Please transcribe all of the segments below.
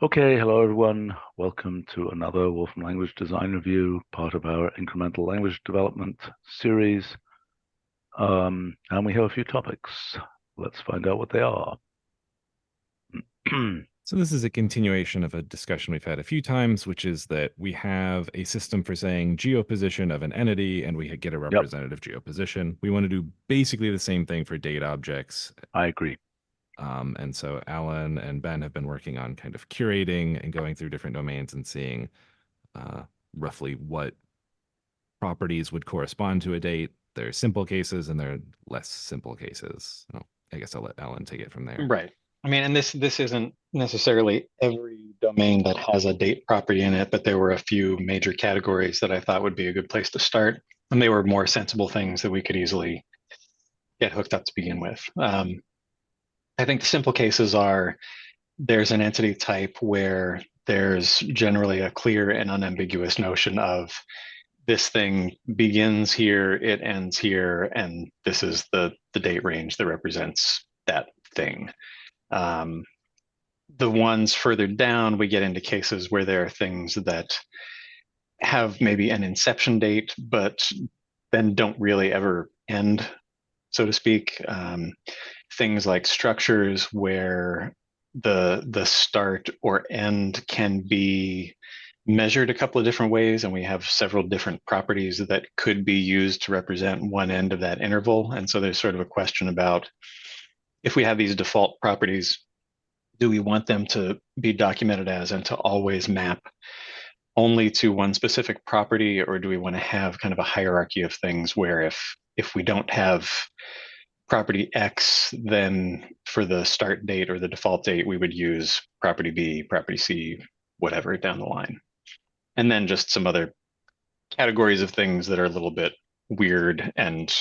Okay, hello everyone. Welcome to another Wolfram Language Design Review, part of our incremental language development series. And we have a few topics. Let's find out what they are. So this is a continuation of a discussion we've had a few times, which is that we have a system for saying geoposition of an entity, and we get a Yep, representative geoposition. We want to do basically the same thing for date objects. I agree. And so Alan and Ben have been working on kind of curating and going through different domains and seeing uh, roughly what properties would correspond to a date. There are simple cases and there are less simple cases. Oh, I guess I'll let Alan take it from there. Right. I mean, and this isn't necessarily every domain that has a date property in it, but there were a few major categories that I thought would be a good place to start. And they were more sensible things that we could easily get hooked up to begin with. I think the simple cases are there's an entity type where there's generally a clear and unambiguous notion of this thing begins here, it ends here, and this is the date range that represents that thing. Um, the ones further down, we get into cases where there are things that have maybe an inception date, but then don't really ever end, so to speak. Things like structures where the start or end can be measured a couple of different ways, and we have several different properties that could be used to represent one end of that interval. And so there's sort of a question about if we have these default properties, do we want them to be documented as and to always map only to one specific property, or do we want to have kind of a hierarchy of things where if we don't have property X, then for the start date or the default date, we would use property B, property C, whatever down the line. And then just some other categories of things that are a little bit weird, and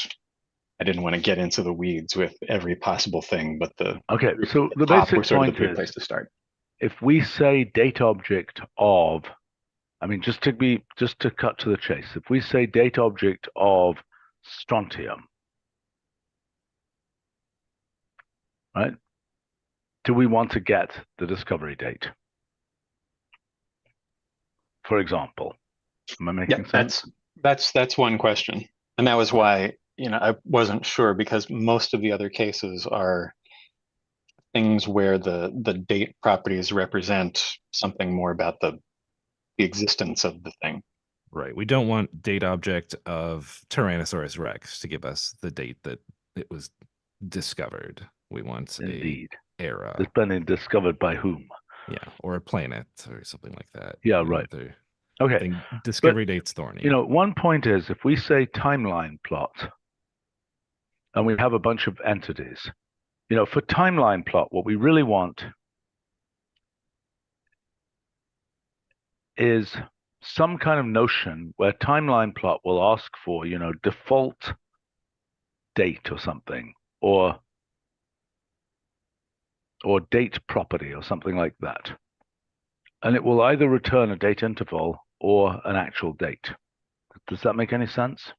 I didn't want to get into the weeds with every possible thing, but Okay, so the top were basic sort of the point good is place to start. if we say date object of, I mean, just to cut to the chase, if we say date object of strontium, right? Do we want to get the discovery date? For example, am I making Yeah, sense? that's one question, and that was why I wasn't sure, because most of the other cases are things where the date properties represent something more about the existence of the thing. Right. We don't want date object of Tyrannosaurus Rex to give us the date that it was discovered. We want a Indeed. era. Depending discovered by whom? Yeah, or a planet or something like that. Yeah, You know, right. the Okay. thing But, discovery date's thorny. one point is if we say timeline plot and we have a bunch of entities, for timeline plot, what we really want is some kind of notion where timeline plot will ask for, default date or something, or date property or something like that. And it will either return a date interval or an actual date. Does that make any sense?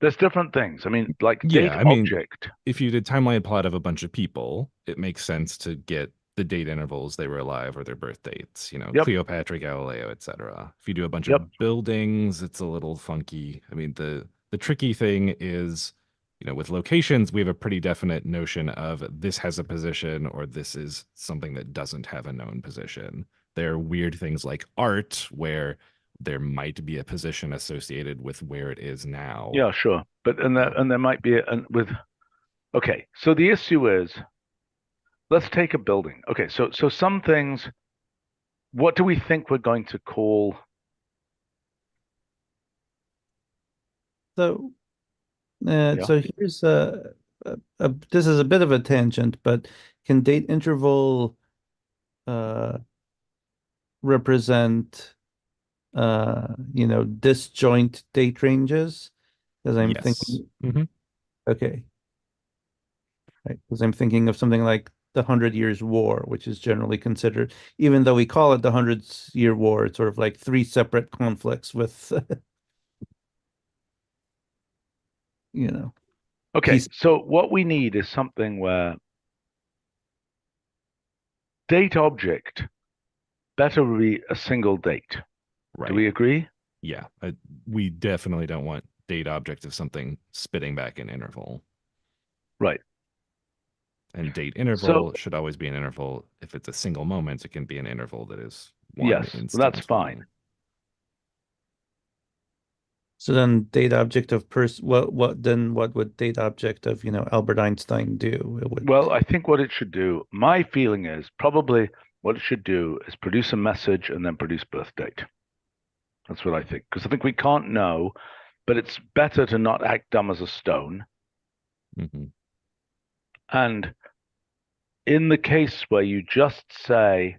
There's different things. I mean, like date Yeah, I mean, object. if you did timeline plot of a bunch of people, it makes sense to get the date intervals they were alive or their birth dates, Yep, Cleopatra, Galileo, etc. If you do a bunch yep. of buildings, it's a little funky. I mean, the tricky thing is, with locations, we have a pretty definite notion of this has a position or this is something that doesn't have a known position. There are weird things like art where there might be a position associated with where it is now. Yeah, sure. But Um, and there might be with okay. So the issue is, let's take a building. Okay, so some things. What do we think we're going to call? So, Yeah, so here's this is a bit of a tangent, but can date interval uh, represent disjoint date ranges? Because I'm yes. thinking, Mhm. okay, right, because I'm thinking of something like the Hundred Years' War, which is generally considered, even though we call it the Hundred-Year War, it's sort of like three separate conflicts with, you know, okay. peace. So what we need is something where date object better be a single date. Right. Do we agree? Yeah. We definitely don't want date object of something spitting back an interval. Right. And date interval should always be an interval. If it's a single moment, it can be an interval that is one yes, instant. that's fine. So then date object of what would date object of, Albert Einstein do? It would Well, I think what it should do, my feeling is probably what it should do is produce a message and then produce birth date. That's what I think. Because I think we can't know, but it's better to not act dumb as a stone. Mm-hmm. And in the case where you just say,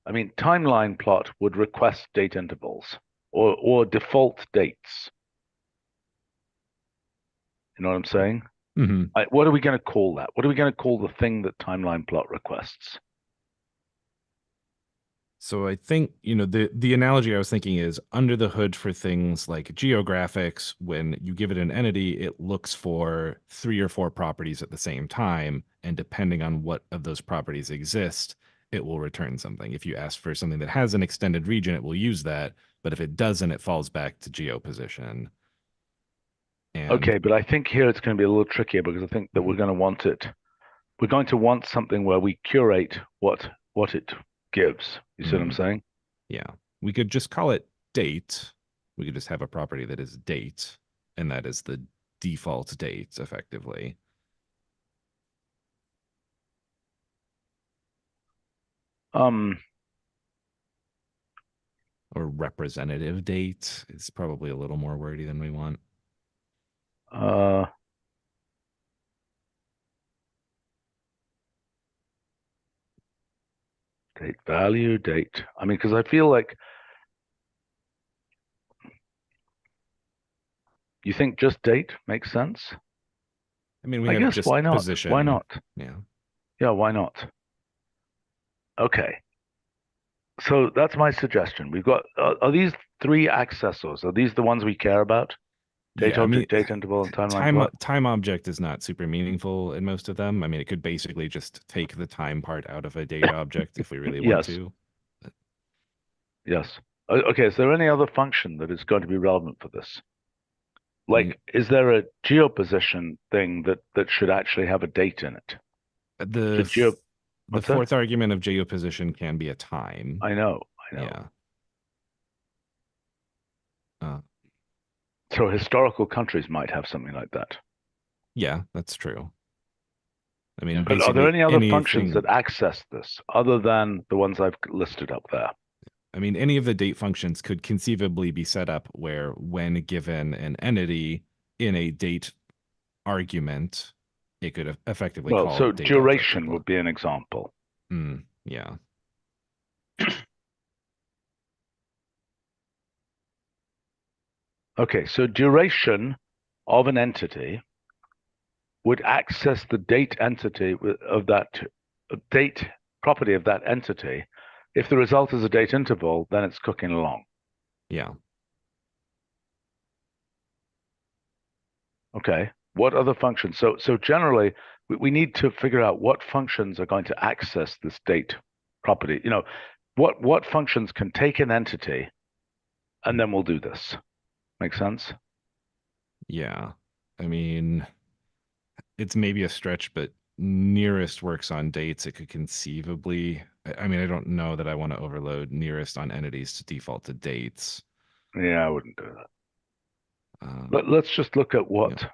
I mean, timeline plot would request date intervals or default dates. You know what I'm saying? Mm-hmm. What are we going to call that? What are we going to call the thing that timeline plot requests? So I think, the analogy I was thinking is under the hood for things like geographics, when you give it an entity, it looks for 3 or 4 properties at the same time. And depending on what of those properties exist, it will return something. If you ask for something that has an extended region, it will use that. But if it doesn't, it falls back to geoposition. And okay, but I think here it's going to be a little trickier because I think that we're going to want it. We're going to want something where we curate what it gives. You see what I'm saying? Yeah. We could just call it date. We could just have a property that is date, and that is the default date, effectively. Or representative date is probably a little more wordy than we want. Date value, date. I mean, because I feel like you think just date makes sense. I mean, we I have guess just why not? position. Why not? Yeah. Yeah, why not? Okay. So that's my suggestion. We've got, are these 3 accessors? Are these the ones we care about? Date Yeah, object, date interval, and timeline plot? Time object is not super meaningful in most of them. I mean, it could basically just take the time part out of a date object if we really want to. Yes. Okay, is there any other function that is going to be relevant for this? Like, is there a geoposition thing that should actually have a date in it? The fourth argument of geoposition can be a time. I know. Yeah. So historical countries might have something like that. Yeah, that's true. I mean, but are there any other functions that access this other than the ones I've listed up there? I mean, any of the date functions could conceivably be set up where when given an entity in a date argument, it could effectively call so date duration would be an example. Yeah. Okay, so duration of an entity would access the date entity of that date property of that entity. If the result is a date interval, then it's cooking along. Yeah. Okay. What other functions? So generally, we need to figure out what functions are going to access this date property. What functions can take an entity, and then we'll do this. Make sense? Yeah. I mean, it's maybe a stretch, but nearest works on dates. It could conceivably. I mean, I don't know that I want to overload nearest on entities to default to dates. Yeah, I wouldn't do that. But let's just look at what. Yeah.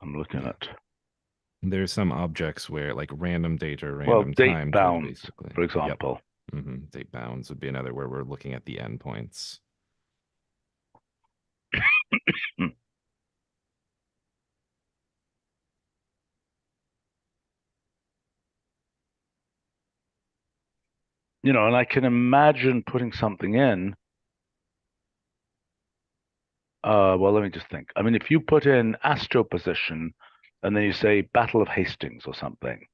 I'm looking at. There's some objects where, like random date or random time, date bounds, for example. Yep. Date bounds would be another where we're looking at the endpoints. And I can imagine putting something in. Well, let me just think. I mean, if you put in astroposition and then you say Battle of Hastings or something,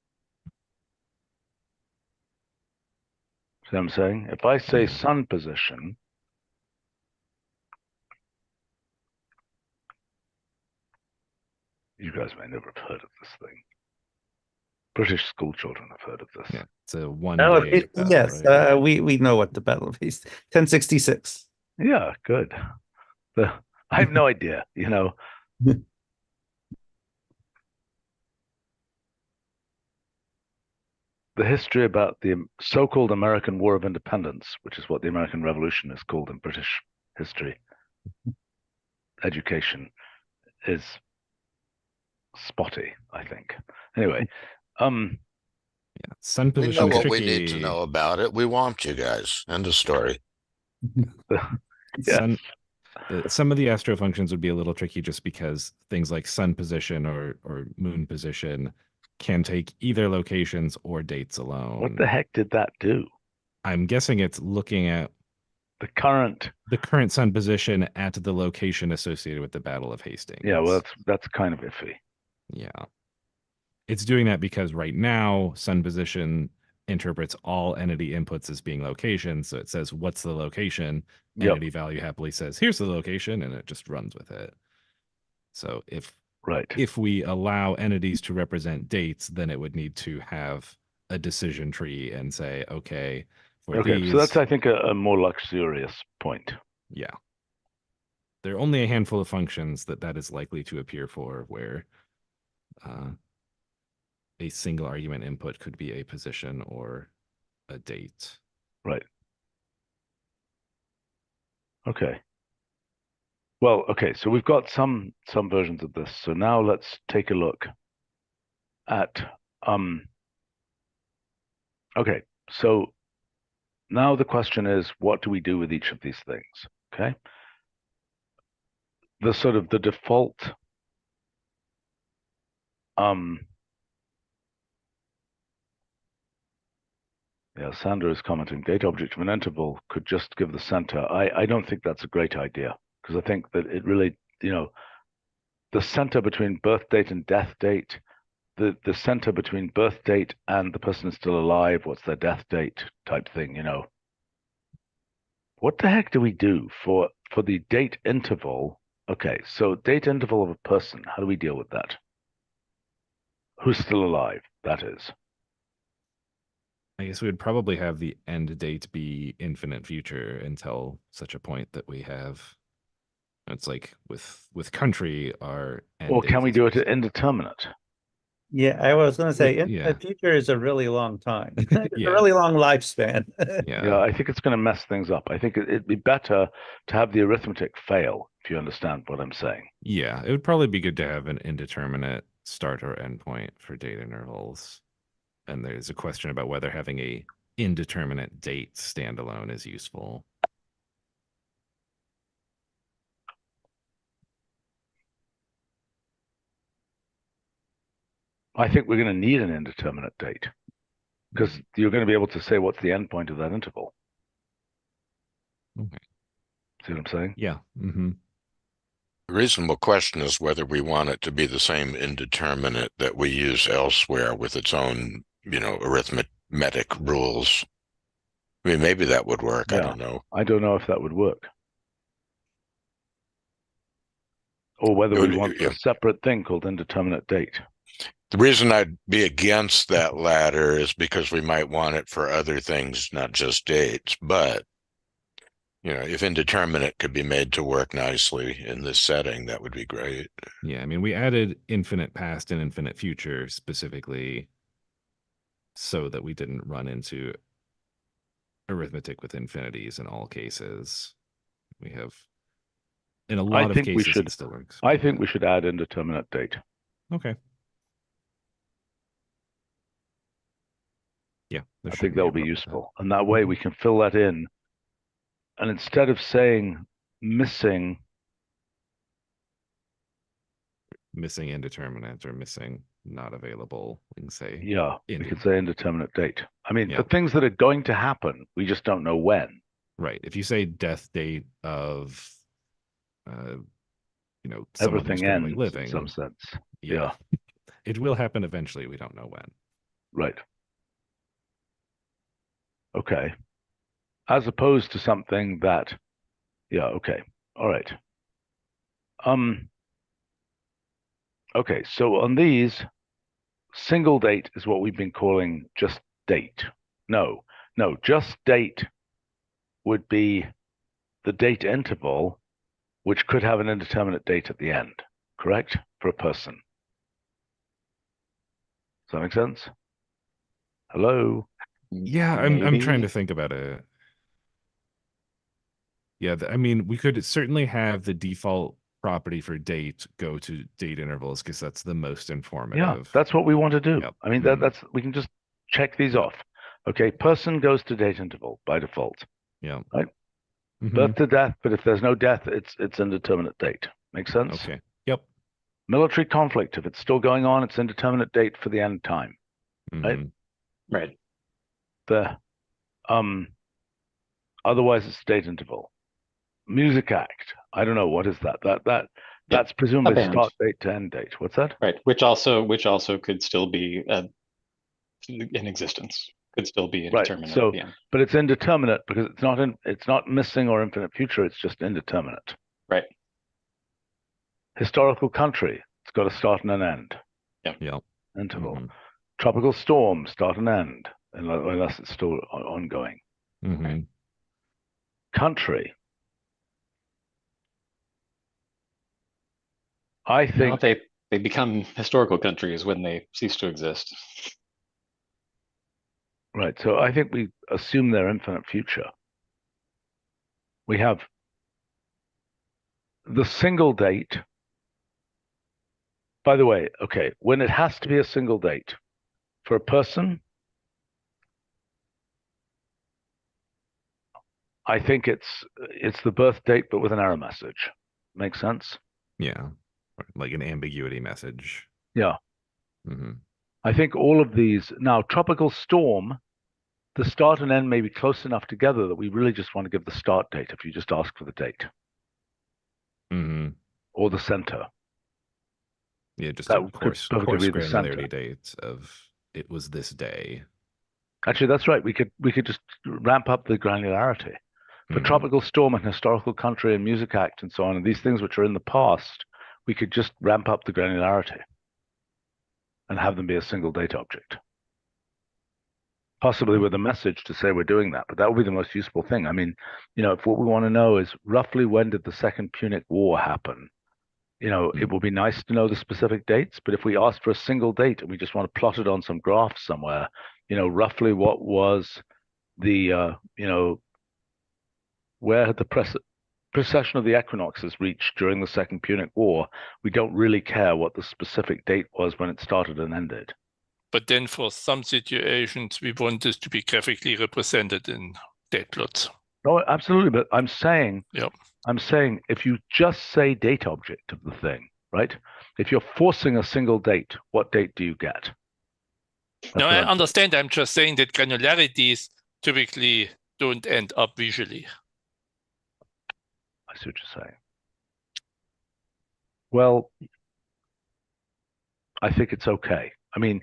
See what I'm saying? If I say Yeah. sun position, you guys may never have heard of this thing. British school children have heard of this. Yeah, it's a one Oh, day battle, yes, right? we know what the Battle of Hastings, 1066. Yeah, good. I have no idea, you know. The history about the so-called American War of Independence, which is what the American Revolution is called in British history, education, is spotty, I think. Anyway, Yeah, sun We position know is what tricky. we need to know about it. We want you guys. End of story. yeah, Sun, some of the astro functions would be a little tricky just because things like sun position or moon position can take either locations or dates alone. what the heck did that do? I'm guessing it's looking at The current, the current sun position at the location associated with the Battle of Hastings. yeah, well, that's kind of iffy. Yeah. It's doing that because right now, sun position interprets all entity inputs as being locations. So it says, what's the location? Yep, Entity value happily says, here's the location, and it just runs with it. So right. if we allow entities to represent dates, then it would need to have a decision tree and say, okay, for Okay, these, so that's, I think, a more luxurious point. yeah. There are only a handful of functions that is likely to appear for where a single argument input could be a position or a date. Right. Okay. Well, okay, so we've got some versions of this. So now let's take a look at okay, so now the question is, what do we do with each of these things? Okay. The sort of the default yeah, Sandra is commenting, date object of an interval could just give the center. I don't think that's a great idea, because I think that it really, you know, the center between birth date and death date, the center between birth date and the person is still alive, what's their death date type thing, you know. What the heck do we do for the date interval? Okay, so date interval of a person, how do we deal with that? Who's still alive, that is. I guess we would probably have the end date be infinite future until such a point that we have. It's like with country, our end Or date can we is do it based- at indeterminate? Yeah, I was going to say, Yeah. the future is a really long time. It's Yeah. a really long lifespan. Yeah. Yeah, I think it's going to mess things up. I think it'd be better to have the arithmetic fail, if you understand what I'm saying. Yeah, it would probably be good to have an indeterminate start or end point for date intervals. And there's a question about whether having a indeterminate date standalone is useful. I think we're going to need an indeterminate date, because you're going to be able to say what's the endpoint of that interval. Okay. See what I'm saying? Yeah. Mm-hmm. The reasonable question is whether we want it to be the same indeterminate that we use elsewhere with its own, you know, arithmetic rules. I mean, maybe that would work. I Yeah. don't know. I don't know if that would work. Or whether It we would- want yeah. a separate thing called indeterminate date. The reason I'd be against that latter is because we might want it for other things, not just dates. But, you know, if indeterminate could be made to work nicely in this setting, that would be great. Yeah, I mean, we added infinite past and infinite future specifically so that we didn't run into arithmetic with infinities in all cases. We have, in a lot of think we cases, should- it still works. I think we should add indeterminate date. Okay. Yeah, I think that will be useful. And that way Mm-hmm. we can fill that in. And instead of saying missing, Missing indeterminate or missing not available, we can say. yeah, we Indi- could say indeterminate date. I mean, Yeah. for things that are going to happen, we just don't know when. Right. If you say death date of, you know, someone who's Everything currently ends living, in some sense. yeah, it will happen eventually. We don't know when. Right. Okay. as opposed to something that, yeah, okay, all right. Okay, so on these, single date is what we've been calling just date. No, just date would be the date interval, which could have an indeterminate date at the end, correct? For a person. Does that make sense? Hello? Yeah, I'm trying to Maybe. think about it. Yeah, I mean, we could certainly have the default property for date go to date intervals because that's the most Yeah, informative. that's what we want to do. Yep. I mean, that's we can just check these off. Okay, person goes to date interval by default. Yeah. Right. Mhm. Birth to death, but if there's no death, it's indeterminate date. Make sense? Okay. Yep. Military conflict, if it's still going on, it's indeterminate date for the end time. Right. Mhm. Right. The otherwise it's date interval. Music Act. I don't know what is that. That's presumably band. start date to end date. What's that? Right. Which also could still be in existence. Could still be Right. indeterminate So, at the end. but it's indeterminate because it's not missing or infinite future. It's just indeterminate. Right. Historical country. It's got a start and an end. Yep. Interval. Mhm. Tropical storm. Start and end, unless it's still ongoing. Mhm. Country. I Well, think they become historical countries when they cease to exist. right. So I think we assume their infinite future. We have the single date. By the way, okay, when it has to be a single date for a person, I think it's the birth date, but with an error message. Makes sense? Yeah. Like an ambiguity message. Yeah. Mhm. I think all of these now, tropical storm, the start and end may be close enough together that we really just want to give the start date if you just ask for the date Mhm. or the center. Yeah, just That a could coarse perfectly be the granularity center. date of it was this day. Actually, that's right. We could just ramp up the granularity. For Mhm. tropical storm and historical country and music act and so on, and these things which are in the past, we could just ramp up the granularity and have them be a single data object. Possibly with a message to say we're doing that, but that would be the most useful thing. I mean, if what we want to know is roughly when did the Second Punic War happen, it will be nice to know the specific dates, but if we ask for a single date and we just want to plot it on some graph somewhere, roughly what was the, where had the precession of the equinoxes reached during the Second Punic War, we don't really care what the specific date was when it started and ended. But then for some situations, we want this to be graphically represented in date plots. No, absolutely. But I'm saying, Yep. if you just say date object of the thing, right? If you're forcing a single date, what date do you get? Now, I understand. I'm just saying that granularities typically don't end up visually. I see what you're saying. Well, I think it's okay. I mean,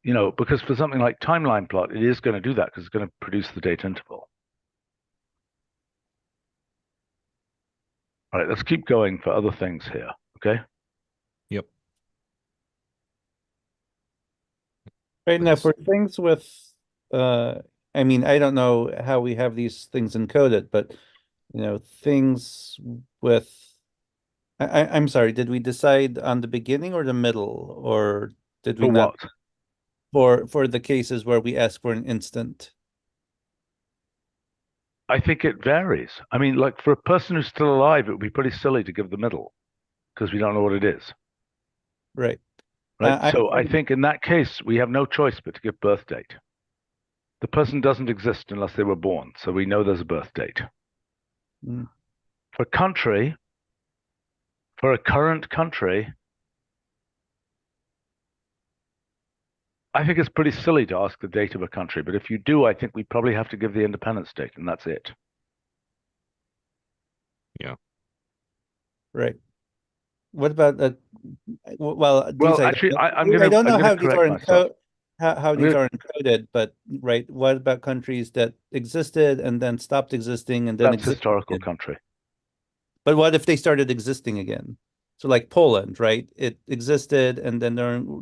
because for something like timeline plot, it is going to do that because it's going to produce the date interval. All right, let's keep going for other things here, okay? Yep. Right now, for things with, I mean, I don't know how we have these things encoded, but things with, I'm sorry, did we decide on the beginning or the middle, or did we For not? what? For the cases where we ask for an instant. I think it varies. I mean, like for a person who's still alive, it would be pretty silly to give the middle because we don't know what it is. Right. Right. So I think in that case, we have no choice but to give birth date. The person doesn't exist unless they were born. So we know there's a birth date. Mm. For country, for a current country, I think it's pretty silly to ask the date of a country. But if you do, I think we probably have to give the independence date, and that's it. Yeah. Right. What about well, Well, actually, I'm I don't know how gonna these correct are myself. how I these mean, are encoded, but right, what about countries that existed and then stopped existing and then that's existed historical again? country. But what if they started existing again? So like Poland, right? It existed and then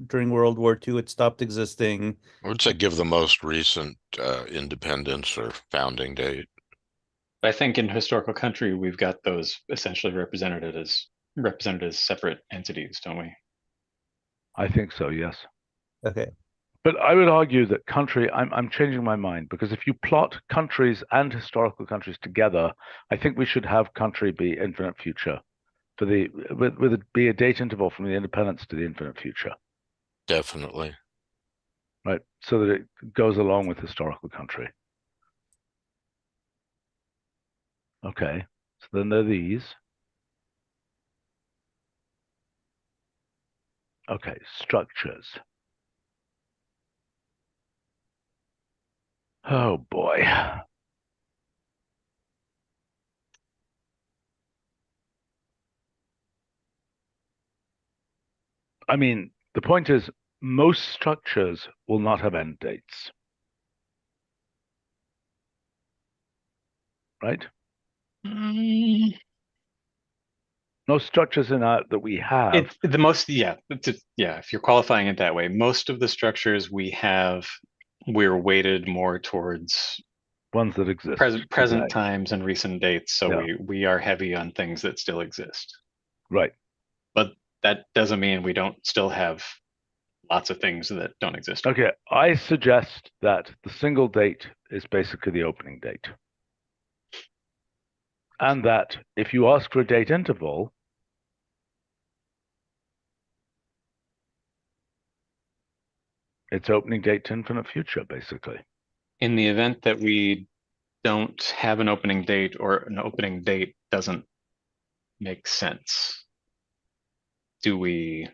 during World War II it stopped existing. I would say give the most recent independence or founding date. I think in historical country, we've got those essentially represented as separate entities, don't we? I think so, yes. Okay. But I would argue that country, I'm changing my mind, because if you plot countries and historical countries together, I think we should have country be infinite future for the with it be a date interval from the independence to the infinite future, Definitely. right? So that it goes along with historical country. Okay, so then there are these. Okay, structures. Oh boy. I mean, the point is, most structures will not have end dates, right? Mm, Most structures in art that we have, It's the most, yeah, yeah. If you're qualifying it that way, most of the structures we have, we're weighted more towards ones that exist present today. times and recent dates. So Yeah. we are heavy on things that still exist. Right. But that doesn't mean we don't still have lots of things that don't exist. Okay, I suggest that the single date is basically the opening date. And that if you ask for a date interval, it's opening date to infinite future, basically. In the event that we don't have an opening date or an opening date doesn't make sense, do we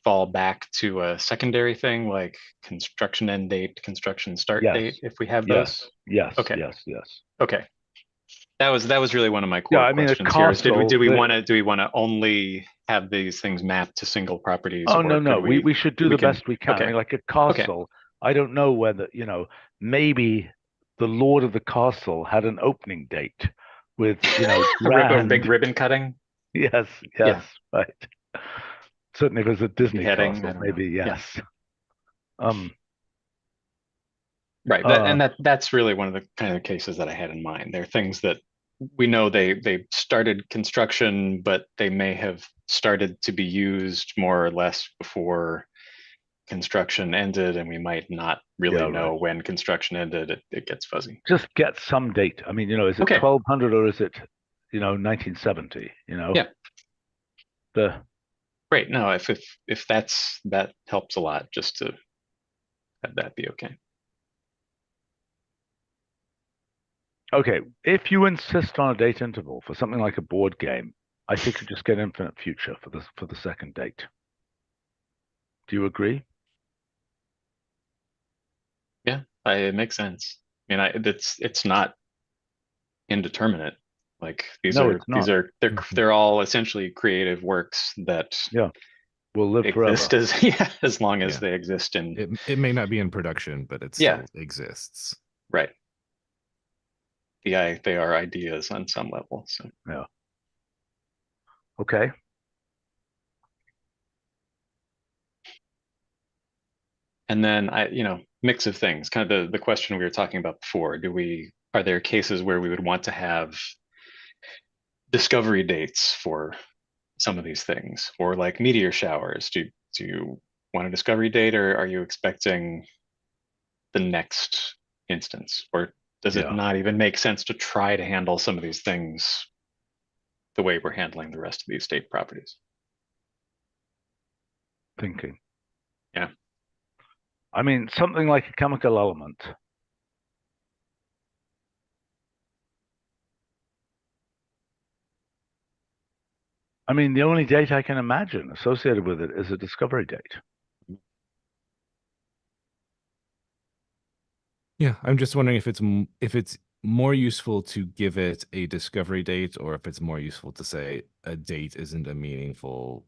fall back to a secondary thing like construction end date, construction start Yes. date if we have Yes. those? Yes. Okay. Yes. Okay. That was really one of my Yeah, core I mean, a questions here. Is did we castle, do we want to only have these things mapped to single properties, Oh, or no. could We should do the can best we can. I okay. mean, like a Okay. castle, I don't know whether, maybe the lord of the castle had an opening date with, A grand. big ribbon cutting, Yes, Yeah. right. Certainly if it was a Disney beheading, I castle, don't know. maybe, Yeah. yes. Right. That's really one of the kind of cases that I had in mind. There are things that we know they started construction, but they may have started to be used more or less before construction ended, and we might not really Yeah, know right. when construction ended. It gets fuzzy. Just get some date. I mean, is it Okay. 1200 or is it, 1970? Yeah. The Great. No, if that helps a lot, just to have that be okay. Okay, if you insist on a date interval for something like a board game, I think you just get infinite future for the second date. Do you agree? Yeah, it makes sense. I mean, it's not indeterminate. Like No, it's not. they're all essentially creative works that Yeah, will live exist forever. as long as Yeah. they exist in. It may not be in production, but it Yeah. still exists. Right. They are ideas on some level. So Yeah. Okay. and then mix of things, kind of the question we were talking about before. Are there cases where we would want to have discovery dates for some of these things, or like meteor showers? Do you want a discovery date, or are you expecting the next instance, or does it Yeah. not even make sense to try to handle some of these things the way we're handling the rest of these state properties? Thinking. Yeah. I mean, something like a chemical element. I mean, the only date I can imagine associated with it is a discovery date. Yeah, I'm just wondering if it's more useful to give it a discovery date, or if it's more useful to say a date isn't a meaningful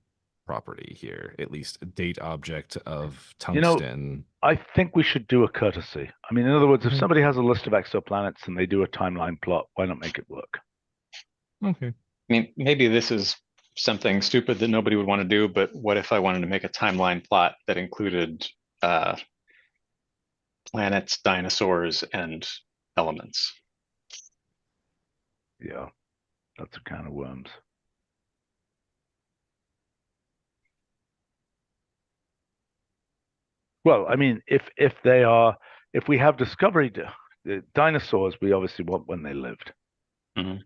property here, at least a date object of You know, tungsten. I think we should do a courtesy. I mean, in other words, if Okay. somebody has a list of exoplanets and they do a timeline plot, why not make it work? Okay. I mean, maybe this is something stupid that nobody would want to do, but what if I wanted to make a timeline plot that included planets, dinosaurs, and elements? Yeah, that's a can of worms. Well, I mean, if we have discovery, the dinosaurs, we obviously want when they lived. Mhm.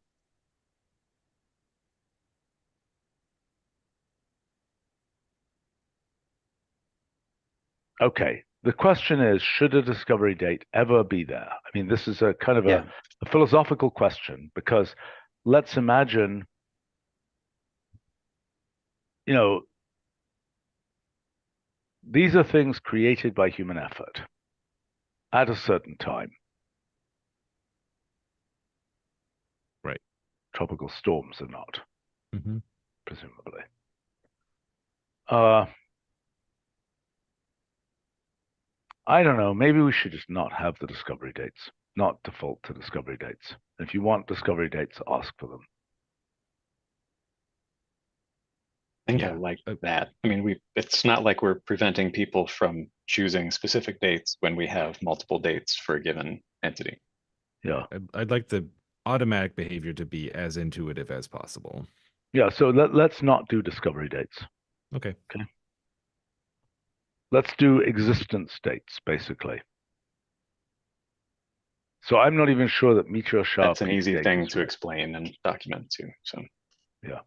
Okay, the question is, should a discovery date ever be there? I mean, this is a kind of Yeah. a philosophical question, because let's imagine, you know, these are things created by human effort at a certain time. Right. Tropical storms are not, Mm-hmm. presumably. I don't know. Maybe we should just not have the discovery dates, not default to discovery dates. If you want discovery dates, ask for them. I think Yeah. I like that. I mean, it's not like we're preventing people from choosing specific dates when we have multiple dates for a given entity. Yeah. I'd like the automatic behavior to be as intuitive as possible. Yeah. So let's not do discovery dates. Okay. Let's do existence dates, basically. So I'm not even sure that meteor shower. That's an peak easy date thing is to right. explain and document too. So Yeah.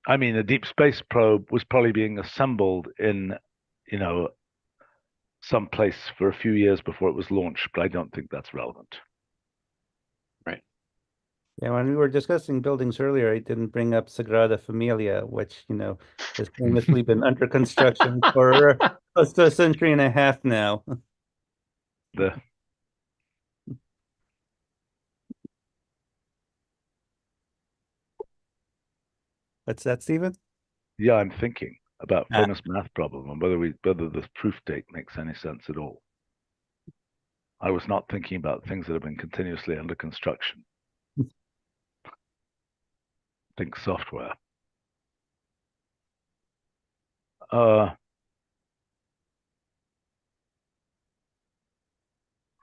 I mean, a deep space probe was probably being assembled in, you know, some place for a few years before it was launched, but I don't think that's relevant. right. Yeah, when we were discussing buildings earlier, I didn't bring up Sagrada Familia, which, has famously been under construction for close to a century and a half now. The What's that, Stephen? Yeah, I'm thinking about Ah. famous math problem and whether the proof date makes any sense at all. I was not thinking about things that have been continuously under construction. Think software.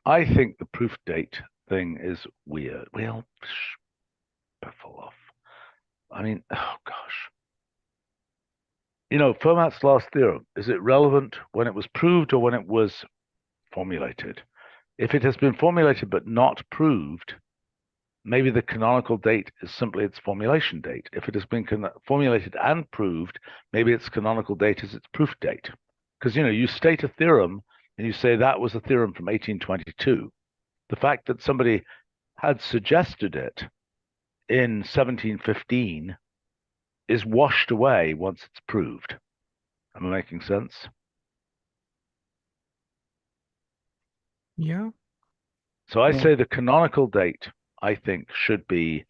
I think the proof date thing is weird. Well, full off. I mean, oh gosh. Fermat's last theorem, is it relevant when it was proved or when it was formulated? If it has been formulated but not proved, maybe the canonical date is simply its formulation date. If it has been formulated and proved, maybe its canonical date is its proof date. Because, you state a theorem and you say that was a theorem from 1822. The fact that somebody had suggested it in 1715 is washed away once it's proved. Am I making sense? Yeah. So I Yeah. say the canonical date, I think, should be,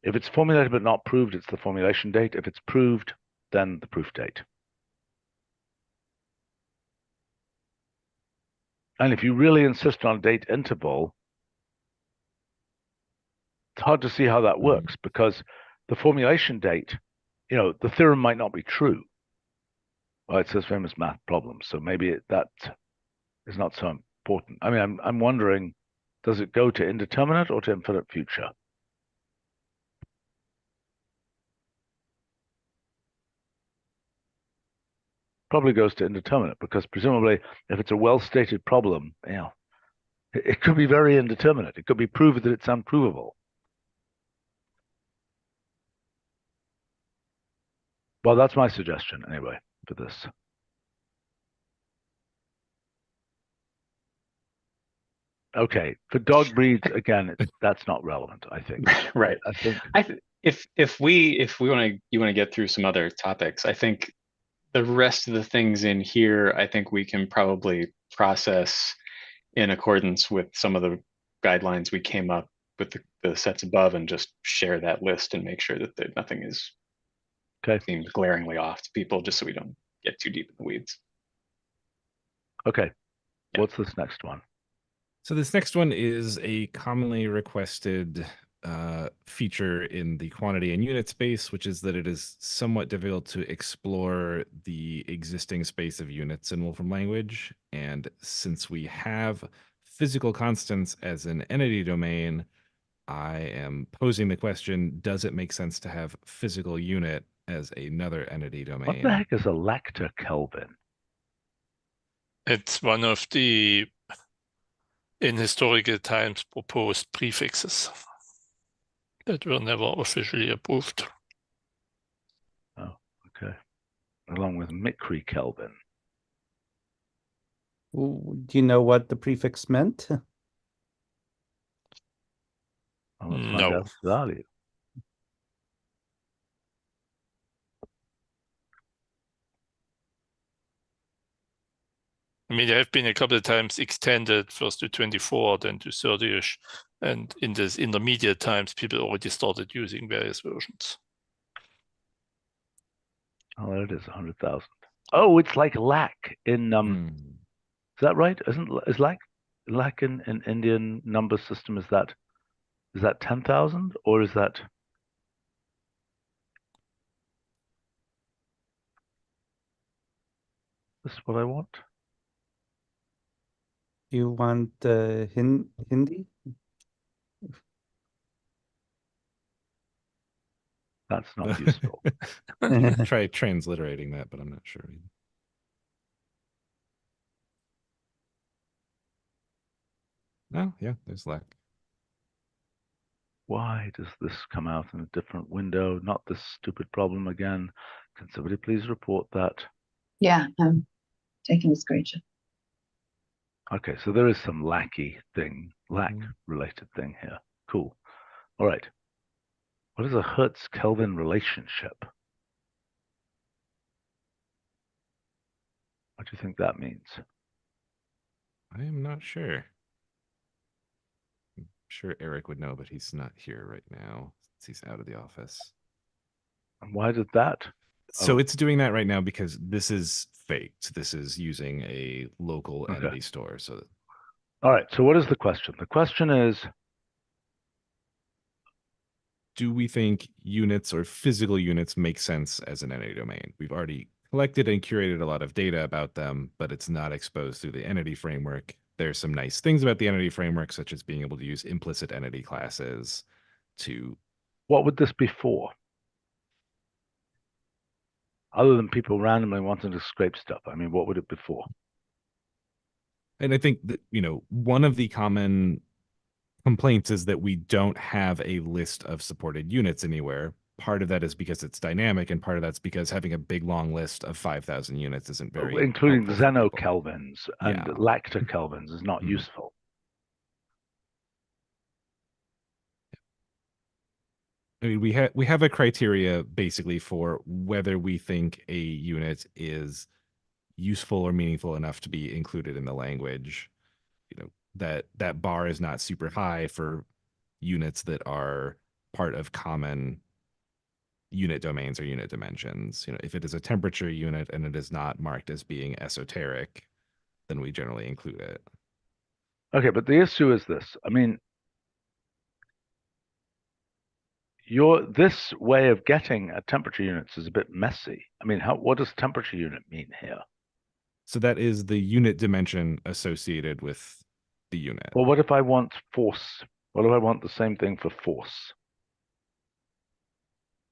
if it's formulated but not proved, it's the formulation date. If it's proved, then the proof date. And if you really insist on a date interval, it's hard to see how that works, because the formulation date, the theorem might not be true. Well, it says famous math problems, so maybe that is not so important. I mean, I'm wondering, does it go to indeterminate or to infinite future? Probably goes to indeterminate, because presumably if it's a well-stated problem, it could be very indeterminate. It could be proved that it's unprovable. Well, that's my suggestion anyway for this. Okay, for dog breeds, again, that's not relevant, I think. Right. I think If you want to get through some other topics, I think the rest of the things in here, I think we can probably process in accordance with some of the guidelines we came up with the sets above, and just share that list and make sure that nothing is Okay. seems glaringly off to people, just so we don't get too deep in the weeds. Okay. Yeah. What's this next one? So this next one is a commonly requested feature in the quantity and unit space, which is that it is somewhat difficult to explore the existing space of units in Wolfram language. And since we have physical constants as an entity domain, I am posing the question, does it make sense to have physical unit as another entity domain? What the heck is a lacta Kelvin? It's one of the, in historical times, proposed prefixes that were never officially approved. Oh, okay. Along with micri Kelvin. Do you know what the prefix meant? Well, let's find No. out the value. I mean, they have been a couple of times extended, first to 24, then to 30-ish. And in this intermediate times, people already started using various versions. Oh, there it is, 100,000. Oh, it's like lac in Is that right? Is lac in Indian number system, is that 10,000 or is that this is what I want? You want Hindi? That's not useful. Try transliterating that, but I'm not sure. No, yeah, there's lac. Why does this come out in a different window? Not this stupid problem again. Can somebody please report that? Yeah, I'm taking a screenshot. Okay, so there is some lac-related thing here. Cool. All right. What is a Hertz-Kelvin relationship? What do you think that means? I am not sure. I'm sure Eric would know, but he's not here right now since he's out of the office. And why did that? So Oh. it's doing that right now because this is faked. This is using a local Okay. entity store. So All right, so what is the question? The question is, do we think units or physical units make sense as an entity domain? We've already collected and curated a lot of data about them, but it's not exposed through the entity framework. There's some nice things about the entity framework, such as being able to use implicit entity classes to... what would this be for? Other than people randomly wanting to scrape stuff, I mean, what would it be for? And I think that, one of the common complaints is that we don't have a list of supported units anywhere. Part of that is because it's dynamic, and part of that's because having a big long list of 5,000 units isn't very including helpful for people. xenokelvins and Yeah. lactokelvins is not Mhm. useful. I mean, we have a criteria basically for whether we think a unit is useful or meaningful enough to be included in the language. That bar is not super high for units that are part of common unit domains or unit dimensions. If it is a temperature unit and it is not marked as being esoteric, then we generally include it. Okay, but the issue is this. I mean, this way of getting at temperature units is a bit messy. I mean, what does temperature unit mean here? So that is the unit dimension associated with the unit. Well, what if I want force? What if I want the same thing for force?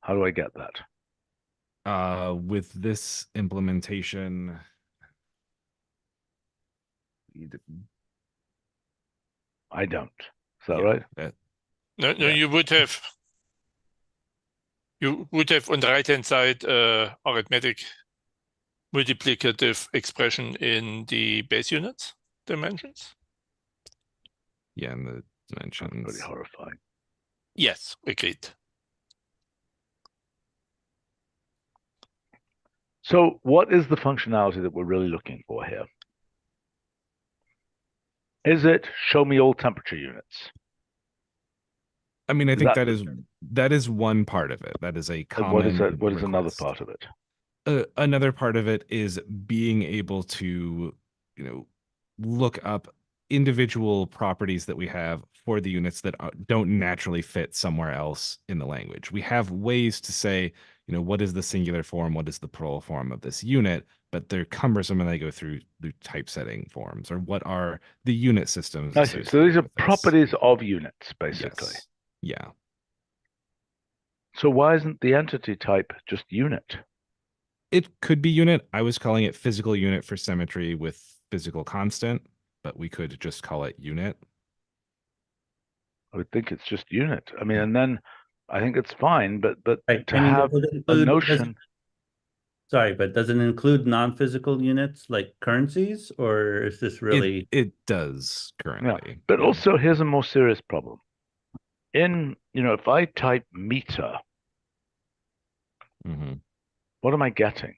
How do I get that? With this implementation, I don't. Is that right? No, Yeah. you would have on the right-hand side arithmetic multiplicative expression in the base units dimensions. Yeah, and the dimensions. That's pretty horrifying. Yes, agreed. So what is the functionality that we're really looking for here? Is it show me all temperature units? I mean, I Is think that- that is one part of it. That is a And common what is another request. part of it? Another part of it is being able to, look up individual properties that we have for the units that don't naturally fit somewhere else in the language. We have ways to say, what is the singular form, what is the plural form of this unit, but they're cumbersome when they go through typesetting forms, or what are the unit systems I see. So associated these are with this. properties of units, basically. Yes. Yeah. So why isn't the entity type just unit? It could be unit. I was calling it physical unit for symmetry with physical constant, but we could just call it unit. I would think it's just unit. I mean, and then I think it's fine, but Right. to I mean, have does it a include- notion. Sorry, but does it include non-physical units like currencies, or is this really? It does currently. But yeah. also, here's a more serious problem. If I type meter, Mhm. what am I getting?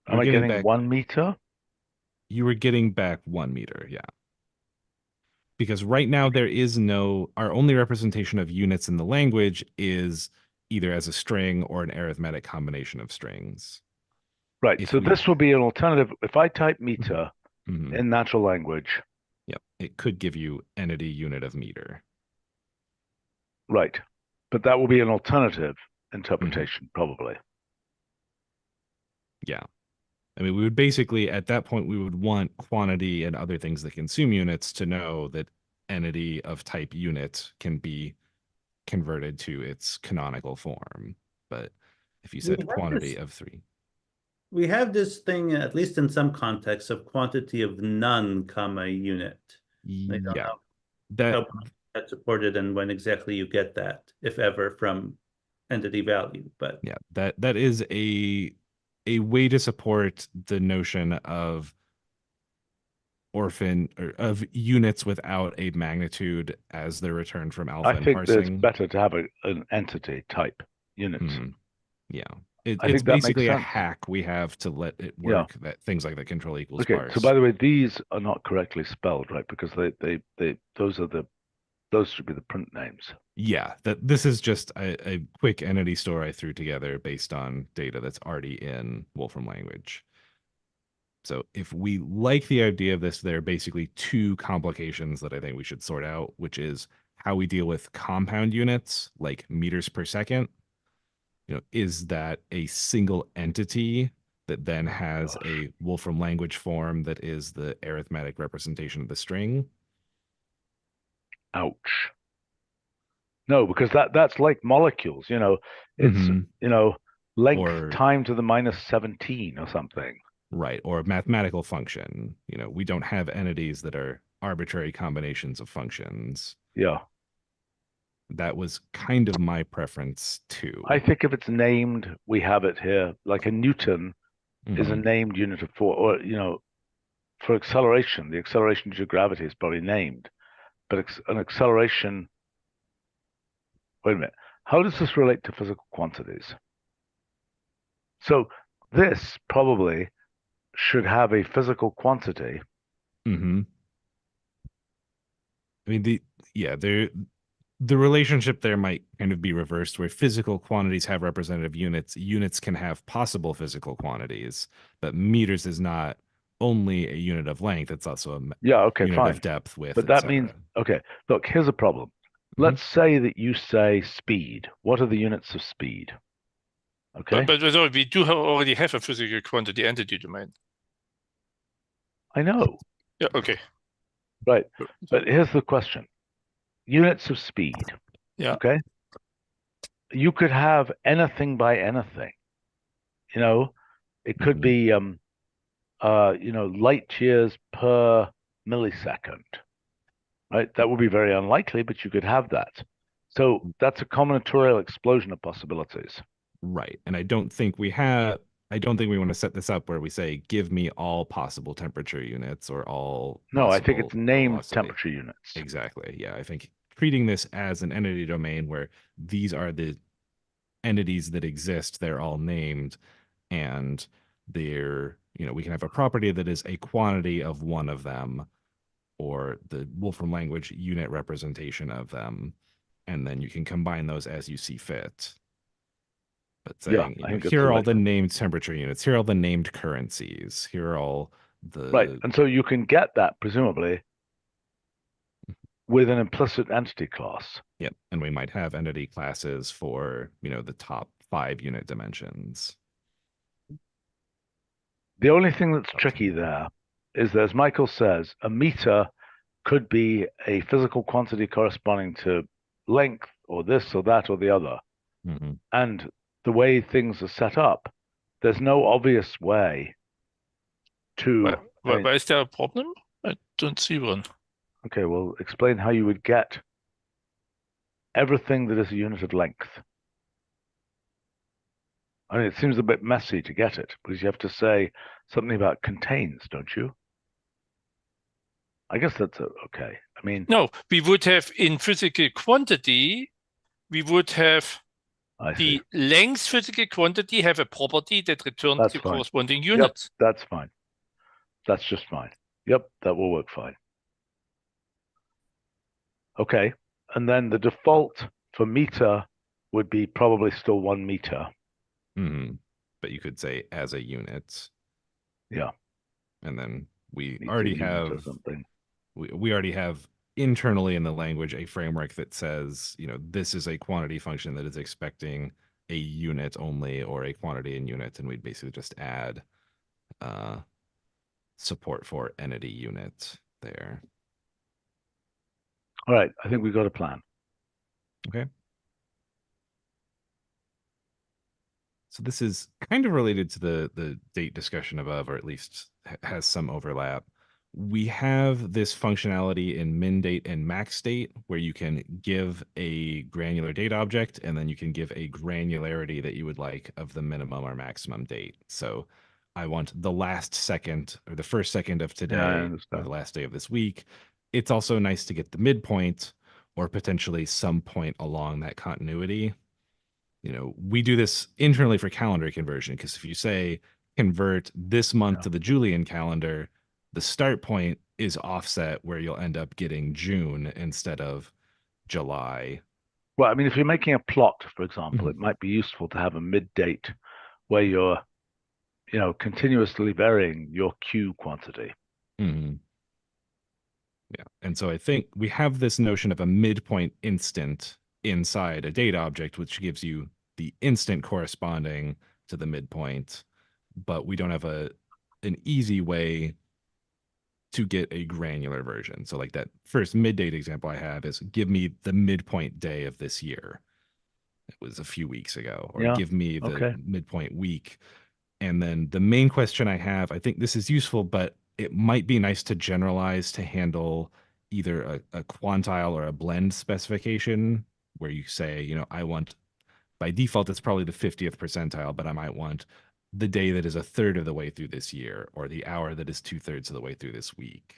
Am You're I getting getting back- 1 meter? You were getting back 1 meter, yeah. Because right now there is our only representation of units in the language is either as a string or an arithmetic combination of strings. Right. If So we- this will be an alternative. If I type meter Mhm. in natural language, Yep, it could give you entity unit of meter. right. But that will be an alternative interpretation, probably. Yeah. I mean, we would basically, at that point, we would want quantity and other things that consume units to know that entity of type unit can be converted to its canonical form. But if you said have quantity this- of 3. We have this thing, at least in some contexts, of quantity of none, comma, unit. I don't Yeah. know That how that's supported and when exactly you get that, if ever, from entity value. But yeah, that is a way to support the notion of orphan or of units without a magnitude as they're returned from alpha I and think that it's parsing. better to have an entity type unit. Yeah. I It's think that makes basically a sense. hack we have to let it Yeah. work that things like the control equals Okay. parse. So by the way, these are not correctly spelled, right? Because those should be the print names. Yeah, this is just a quick entity store I threw together based on data that's already in Wolfram language. So if we like the idea of this, there are basically 2 complications that I think we should sort out, which is how we deal with compound units like meters per second. Is that a single entity that then has a Wolfram language form that is the arithmetic representation of the string? Ouch. No, because that's like molecules, it's Mhm. length Or- time to the minus 17 or something. Right, or a mathematical function. We don't have entities that are arbitrary combinations of functions. Yeah. That was kind of my preference too. I think if it's named, we have it here. Like a Newton is a Mhm. named unit of force, or for acceleration, the acceleration due to gravity is probably named, but an acceleration. Wait a minute. How does this relate to physical quantities? So this probably should have a physical quantity. Mhm. I mean, the relationship there might kind of be reversed, where physical quantities have representative units. Units can have possible physical quantities, but meters is not only a unit of length; it's also a Yeah, okay, unit fine. of depth, width. But that means, okay, look, here's a problem. Let's say that you say speed. What are the units of speed? Okay, But we do already have a physical quantity entity domain. I know, Yeah, okay. right. But here's the question. Units of speed. Yeah. Okay. You could have anything by anything. It could be light years per millisecond. Right? That would be very unlikely, but you could have that. So that's a combinatorial explosion of possibilities. Right. And I don't think we want to set this up where we say, give me all possible temperature units or all. No, I think possible it's named velocity. temperature units. Exactly. Yeah. I think treating this as an entity domain where these are the entities that exist, they're all named, and we can have a property that is a quantity of one of them, or the Wolfram language unit representation of them. and then you can combine those as you see fit. But Yeah, saying, I think it's here are all the selectable. named temperature units, here are all the named currencies, here are all the Right. And so you can get that presumably with an implicit entity class. Yep. And we might have entity classes for, the top 5 unit dimensions. The only thing that's tricky there is that, as Michael says, a meter could be a physical quantity corresponding to length or this or that or the other. Mm-hmm. And the way things are set up, there's no obvious way to. Why is there a problem? I don't see one. Okay, well, explain how you would get everything that is a unit of length. I mean, it seems a bit messy to get it because you have to say something about contains, don't you? I guess that's okay. I mean, No, we would have in physical quantity, we would have I the see. length physical quantity have a property that returns That's the fine. corresponding Yep, units. that's fine. That's just fine. Yep, that will work fine. Okay, and then the default for meter would be probably still 1 meter. Mm-hmm. But you could say as a unit. Yeah. And then we Meter already unit or have something. we already have internally in the language a framework that says, this is a quantity function that is expecting a unit only or a quantity in units, and we'd basically just add support for entity unit there. All right, I think we've got a plan. Okay. So this is kind of related to the date discussion above, or at least has some overlap. We have this functionality in min date and max date where you can give a granular date object and then you can give a granularity that you would like of the minimum or maximum date. So I want the last second or the first second of today or the last day of this week. It's also nice to get the midpoint or potentially some point along that continuity. We do this internally for calendar conversion because if you say convert this month to the Julian calendar, the start point is offset where you'll end up getting June instead of July. Well, I mean, if you're making a plot, for example, it might be useful to have a mid date where you're, continuously varying your Q quantity. Mm-hmm. Yeah. And so I think we have this notion of a midpoint instant inside a date object, which gives you the instant corresponding to the midpoint, but we don't have an easy way to get a granular version. So like that first mid date example I have is give me the midpoint day of this year. It was a few weeks ago, or give me the midpoint week. And then the main question I have, I think this is useful, but it might be nice to generalize to handle either a quantile or a blend specification where you say, I want, by default, it's probably the 50th percentile, but I might want the day that is a third of the way through this year or the hour that is 2/3 of the way through this week.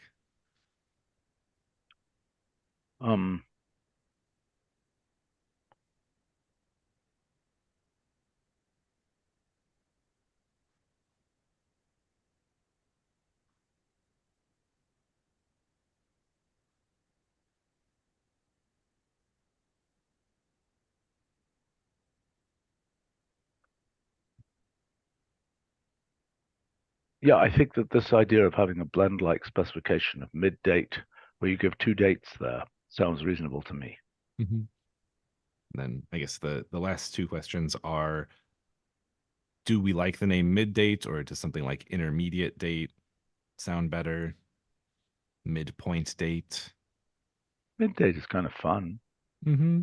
Yeah, I think that this idea of having a blend-like specification of mid-date, where you give 2 dates there, sounds reasonable to me. Mm-hmm. Then I guess the last 2 questions are, do we like the name mid-date, or does something like intermediate date sound better? Midpoint date? Mid-date is kind of fun. Mm-hmm.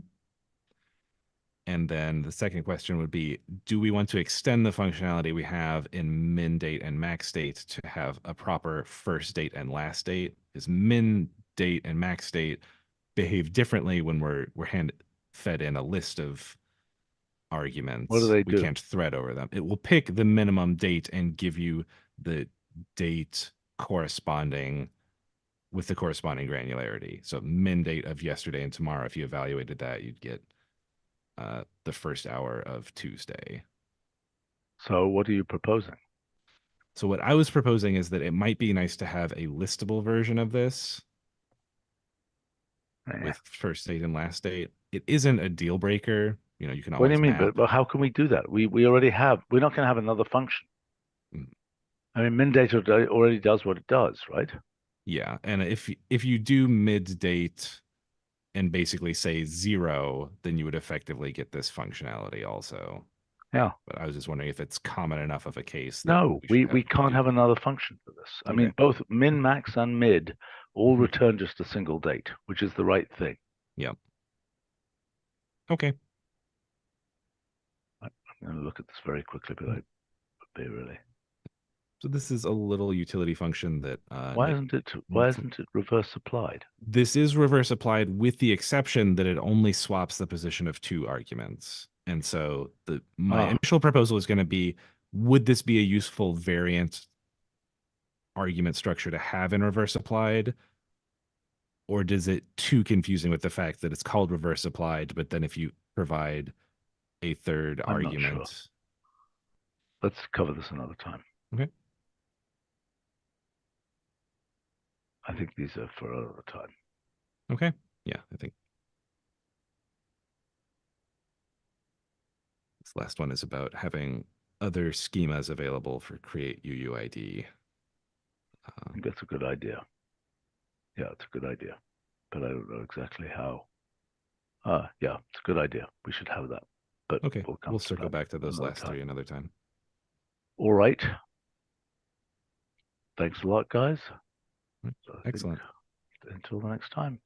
And then the second question would be, do we want to extend the functionality we have in min date and max date to have a proper first date and last date? Is min date and max date behave differently when we're hand fed in a list of arguments? What do they do? We can't thread over them. It will pick the minimum date and give you the date corresponding with the corresponding granularity. So min date of yesterday and tomorrow, if you evaluated that, you'd get the first hour of Tuesday. So what are you proposing? So what I was proposing is that it might be nice to have a listable version of this with first date and last date. it isn't a deal breaker. You know, you can What do always you mean? map. But how can we do that? We already have. We're not going to have another function. Mm. I mean, min data already does what it does, right? Yeah, and if you do mid date and basically say 0, then you would effectively get this functionality also. Yeah. But I was just wondering if it's common enough of a case that No, we we can't have another function for this. I mean, Okay. both min, max, and mid all Mhm. return just a single date, which is the right thing. Yep. Okay. I'm going to look at this very quickly, but I would be really. So this is a little utility function that Why Nick isn't it reverse applied? This is reverse applied with the exception that it only swaps the position of 2 arguments. And so my initial proposal is going to be, would this be a useful variant argument structure to have in reverse applied? Or is it too confusing with the fact that it's called reverse applied, but then if you provide a third I'm not argument. sure. Let's cover this another time. Okay. I think these are for another time. Okay. Yeah, I think this last one is about having other schemas available for create UUID. I think that's a good idea. Yeah, it's a good idea, but I don't know exactly how. Yeah, it's a good idea. We should have that. But Okay, come we'll to circle that back to those another last time. 3 another time. All right. Thanks a lot, guys. Right. So I think Excellent. until the next time.